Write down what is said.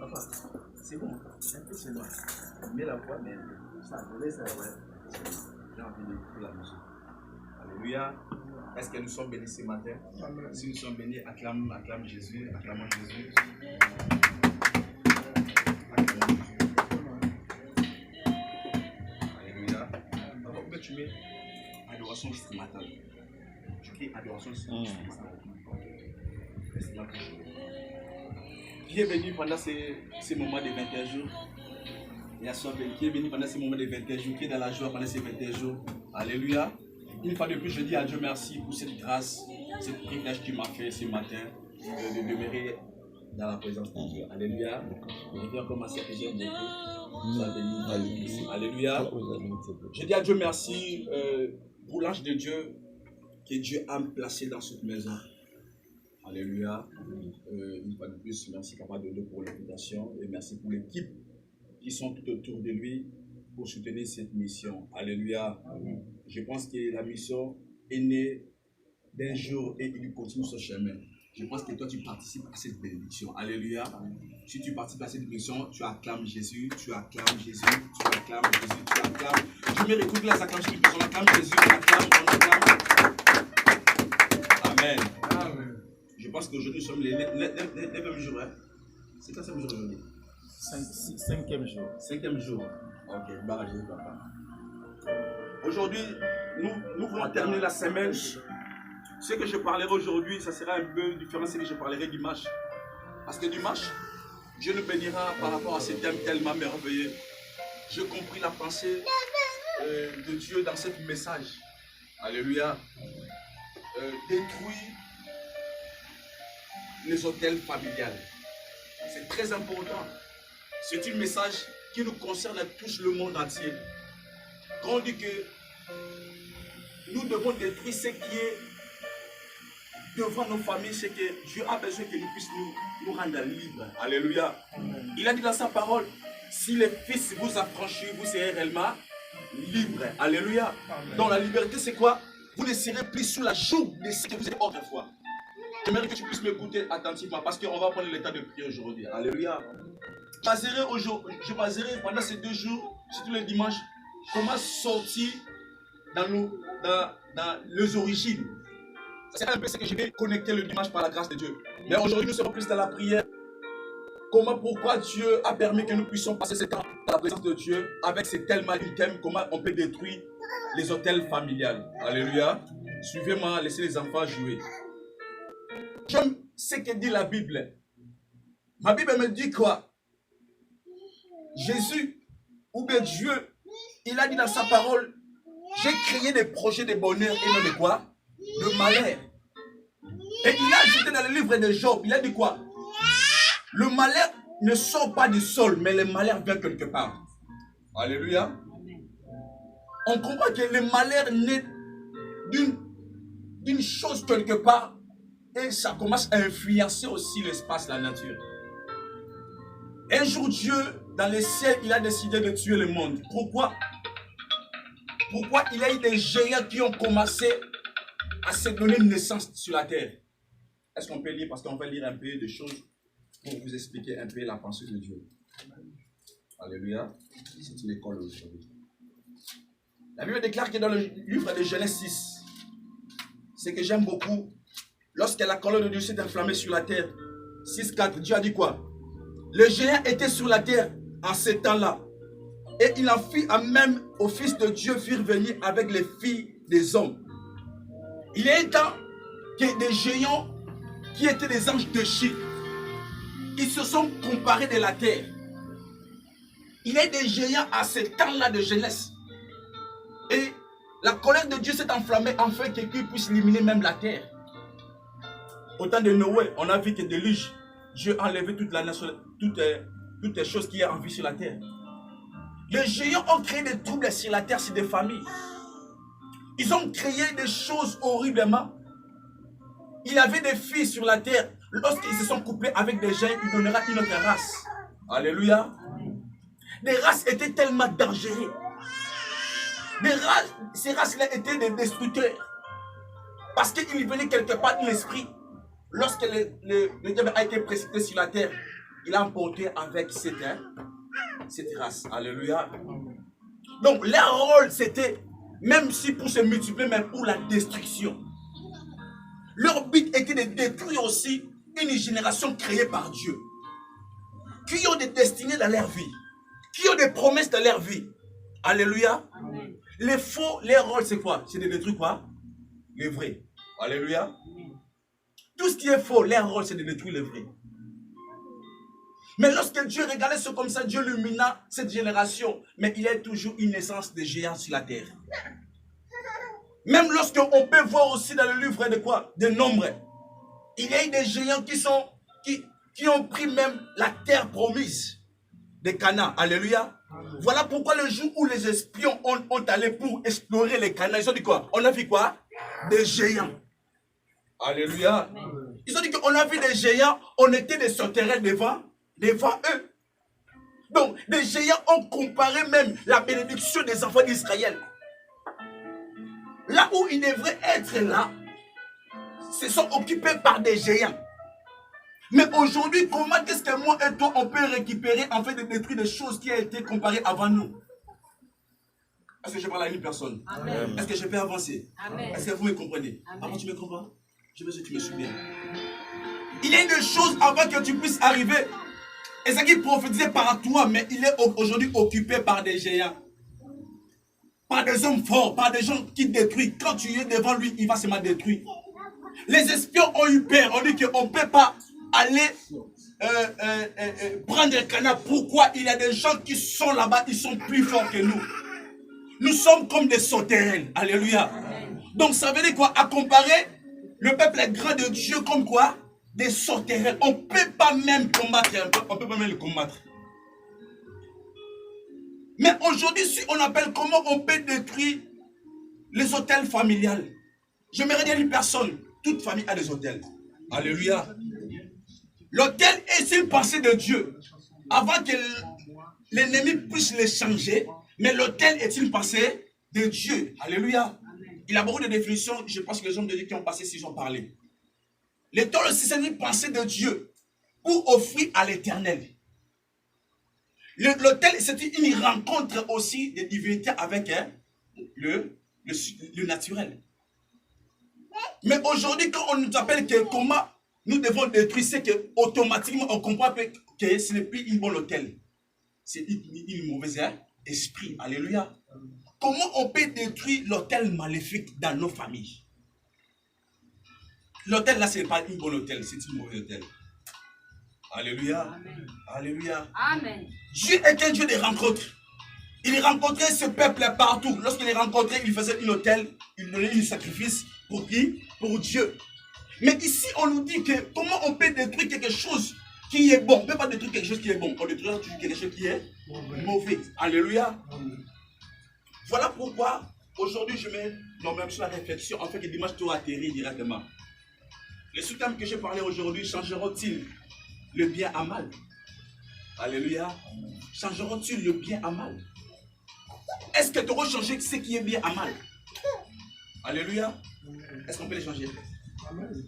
Papa, c'est bon. Un peu c'est loin. Mets la voix, mais ça, je laisse la voix. J'ai envie d'écouter la musique. Alléluia. Est-ce que nous sommes bénis ce matin? Amen. Si nous sommes bénis, acclame Jésus, acclamons Jésus. Alléluia. Alors, pourquoi tu mets adoration instrumentale? Tu cries adoration instrumentale. Qui est béni pendant ces moments de 21 jours? Il y a soit qui est béni pendant ces moments de 21 jours, qui est dans la joie pendant ces 21 jours. Alléluia. Une fois de plus, je dis à Dieu merci pour cette grâce, cette privilège qu'il m'a fait ce matin de demeurer dans la présence de Dieu. Alléluia. Je viens commencer que j'aime beaucoup. Sois béni. Alléluia. Je dis à Dieu merci pour l'ange de Dieu que Dieu a placé dans cette maison. Alléluia. Une fois de plus, merci Papa de Dieu pour l'invitation et merci pour l'équipe qui sont tout autour de lui pour soutenir cette mission. Alléluia. Amen. Je pense que la mission est née d'un jour et il continue son chemin. Je pense que toi tu participes à cette bénédiction. Alléluia. Amen. Si tu participes à cette bénédiction, tu acclames Jésus, tu acclames Jésus, tu acclames Jésus, tu acclames. Je me réécoute les acclamations, on acclame Jésus, on acclame. Amen. Amen. Je pense qu'aujourd'hui nous sommes les 9e jour. Hein? C'est quoi 5e jour aujourd'hui? 5e jour. 5e jour. Ok, barrage papa. Aujourd'hui, nous voulons terminer la semaine. Ce que je parlerai aujourd'hui, ça sera un peu différent de ce que je parlerai dimanche. Parce que dimanche, Dieu nous bénira par rapport à ce thème tellement merveilleux. J'ai compris la pensée de Dieu dans ce message. Alléluia. Détruire les hôtels familiales. C'est très important. C'est un message qui nous concerne à tous le monde entier. Quand on dit que nous devons détruire ce qui est devant nos familles, c'est que Dieu a besoin que nous puissions nous rendre libres. Alléluia. Amen. Il a dit dans sa parole, si les fils vous affranchissent, vous serez réellement libres. Alléluia. Amen. Donc la liberté, c'est quoi? Vous ne serez plus sous la joug de ce que vous étiez autrefois. J'aimerais que tu puisses m'écouter attentivement parce qu'on va prendre l'état de prière aujourd'hui. Alléluia. Je baserai pendant ces 2 jours, surtout le dimanche, comment sortir dans les origines. C'est un peu ce que je vais connecter le dimanche par la grâce de Dieu. Mais aujourd'hui, nous serons plus dans la prière. Pourquoi Dieu a permis que nous puissions passer ce temps dans la présence de Dieu avec ces tellement thèmes, comment on peut détruire les hôtels familiales. Alléluia. Suivez-moi, laissez les enfants jouer. J'aime ce que dit la Bible. Ma Bible me dit quoi? Jésus, ou bien Dieu, il a dit dans sa parole, j'ai créé des projets de bonheur et non de quoi? De malheur. Et il a ajouté dans le livre de Job, il a dit quoi? Le malheur ne sort pas du sol, mais le malheur vient quelque part. Alléluia. On comprend que le malheur naît d'une chose quelque part et ça commence à influencer aussi l'espace, la nature. Un jour, Dieu, dans les ciels, il a décidé de tuer le monde. Pourquoi? Pourquoi il y a eu des géants qui ont commencé à se donner une naissance sur la terre? Est-ce qu'on peut lire? Parce qu'on va lire un peu de choses pour vous expliquer un peu la pensée de Dieu. Alléluia. C'est une école aujourd'hui. La Bible déclare que dans le livre de Genèse 6, ce que j'aime beaucoup, lorsque la colonne de Dieu s'est enflammée sur la terre, 6,4, Dieu a dit quoi? Le géant était sur la terre en ce temps-là. Et il en fit à même aux fils de Dieu firent venir avec les filles des hommes. Il y a un temps que des géants qui étaient des anges de Chi, ils se sont comparés de la terre. Il y a des géants à ce temps-là de jeunesse. Et la colère de Dieu s'est enflammée afin que Dieu puisse éliminer même la terre. Au temps de Noé, on a vu que déluge, Dieu a enlevé toute la nation, toutes les choses qui ont en vie sur la terre. Les géants ont créé des troubles sur la terre, sur des familles. Ils ont créé des choses horriblement. Il y avait des filles sur la terre. Lorsqu'ils se sont coupés avec des géants, il donnera une autre race. Alléluia. Les races étaient tellement dangereuses. Ces races-là étaient des destructeurs. Parce qu'il venait quelque part de l'esprit. Lorsque le diable a été précipité sur la terre, il a emporté avec cette race. Alléluia. Donc, leur rôle, c'était, même si pour se multiplier, mais pour la destruction. Leur but était de détruire aussi une génération créée par Dieu. Qui ont des destinées dans leur vie. Qui ont des promesses dans leur vie. Alléluia. Amen. Les faux, leur rôle, c'est quoi? C'est de détruire quoi? Les vrais. Alléluia. Amen. Tout ce qui est faux, leur rôle, c'est de détruire les vrais. Mais lorsque Dieu regardait ce comme ça, Dieu illumina cette génération. Mais il y a toujours une naissance de géants sur la terre. Même lorsqu'on peut voir aussi dans le livre de quoi? De Nombres. Il y a eu des géants qui ont pris même la terre promise de Canaan. Alléluia. Voilà pourquoi le jour où les espions ont allé pour explorer les Canaan, ils ont dit quoi? On a vu quoi? Des géants. Alléluia. Ils ont dit qu'on a vu des géants, on était des sauterelles devant eux. Donc, les géants ont comparé même la bénédiction des enfants d'Israël. Là où ils devraient être là, se sont occupés par des géants. Mais aujourd'hui, comment est-ce que moi et toi, on peut récupérer, en fait, de détruire des choses qui ont été comparées avant nous? Est-ce que je parle à une personne? Est-ce que je peux avancer? Est-ce que vous me comprenez? Avant, tu me comprends? Je veux que tu me suis bien. Il y a des choses avant que tu puisses arriver. Et ça qui prophétisait par toi, mais il est aujourd'hui occupé par des géants. Par des hommes forts, par des gens qui détruisent. Quand tu es devant lui, il va se mal détruire. Les espions ont eu peur. On dit qu'on ne peut pas aller prendre le Canaan. Pourquoi? Il y a des gens qui sont là-bas, ils sont plus forts que nous. Nous sommes comme des sauterelles. Alléluia. Amen. Donc ça veut dire quoi? À comparer le peuple grand de Dieu comme quoi? Des sauterelles. On ne peut pas même combattre. On ne peut pas même le combattre. Mais aujourd'hui, si on appelle comment on peut détruire les hôtels familiales. J'aimerais dire une personne. Toute famille a des hôtels. Alléluia. L'hôtel est une pensée de Dieu. Avant que l'ennemi puisse les changer, mais l'hôtel est une pensée de Dieu. Alléluia. Il a beaucoup de définitions. Je pense que les hommes de Dieu qui ont passé, s'ils ont parlé. L'hôtel aussi, c'est une pensée de Dieu pour offrir à l'Éternel. L'hôtel, c'est une rencontre aussi de divinité avec le naturel. Mais aujourd'hui, quand on nous appelle que comment nous devons détruire, c'est qu'automatiquement, on comprend que ce n'est plus une bonne hôtel. C'est une mauvaise esprit. Alléluia. Comment on peut détruire l'hôtel maléfique dans nos familles? L'hôtel là, ce n'est pas une bonne hôtel, c'est une mauvaise hôtel. Alléluia. Amen. Alléluia. Amen. Dieu est un Dieu de rencontres. Il rencontrait ce peuple partout. Lorsqu'il les rencontrait, il faisait une hôtel, il donnait un sacrifice pour qui? Pour Dieu. Mais ici, on nous dit que comment on peut détruire quelque chose qui est bon. On ne peut pas détruire quelque chose qui est bon. On détruit toujours quelque chose qui est mauvais. Alléluia. Voilà pourquoi aujourd'hui je mets même sur la réflexion, en fait que dimanche tout atterrit directement. Les sous-thèmes que j'ai parlé aujourd'hui changeront-ils le bien à mal? Alléluia. Changeront-ils le bien à mal? Est-ce que tu auras changé ce qui est bien à mal? Alléluia. Est-ce qu'on peut les changer? Amen.